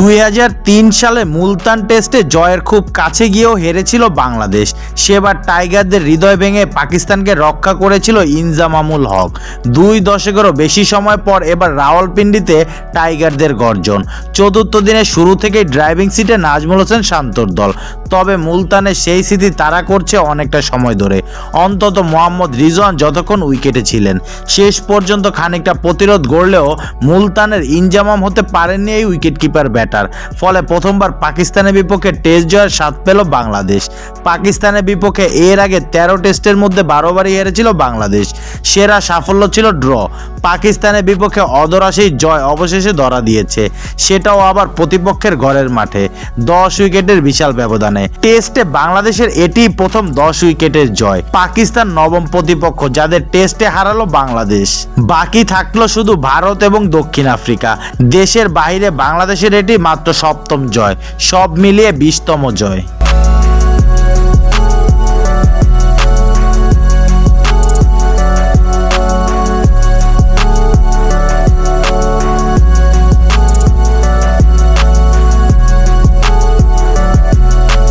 2003 সালে মুলতান টেস্টে জয়ের খুব কাছে গিয়েও হেরেছিল বাংলাদেশ। সেবার টাইগারদের হৃদয় ভেঙে পাকিস্তানকে রক্ষা করেছিল ইনজামামুল হক। 2 দশকেরও বেশি সময় পর এবার রাওয়ালপিন্ডিতে টাইগারদের গর্জন। চতুর্থ দিনের শুরু থেকেই ড্রাইভিং সিটে নাজমুল হোসেন শান্তর দল। তবে মুলতানের সেই স্মৃতি তাড়া করছে অনেকটা সময় ধরে, অন্তত মোহাম্মদ রিজওয়ান যতক্ষণ উইকেটে ছিলেন। শেষ পর্যন্ত খানিকটা প্রতিরোধ গড়লেও মুলতানের ইনজামাম হতে পারেননি এই উইকেট কিপার ব্যাটার। ফলে প্রথমবার পাকিস্তানের বিপক্ষে টেস্ট জয়ের স্বাদ পেল বাংলাদেশ। পাকিস্তানের বিপক্ষে এর আগে 13 টেস্টের মধ্যে 12 বারই হেরেছিল বাংলাদেশ। সেরা সাফল্য ছিল ড্র। পাকিস্তানের বিপক্ষে অধরা সেই জয় অবশেষে ধরা দিয়েছে, সেটাও আবার প্রতিপক্ষের ঘরের মাঠে 10 উইকেটের বিশাল ব্যবধানে। টেস্টে বাংলাদেশের এটি প্রথম 10 উইকেটের জয়। পাকিস্তান নবম প্রতিপক্ষ যাদের টেস্টে হারালো বাংলাদেশ। বাকি থাকলো শুধু ভারত এবং দক্ষিণ আফ্রিকা। দেশের বাইরে বাংলাদেশের এটি মাত্র 7ম জয়, সব মিলিয়ে 20তম জয়।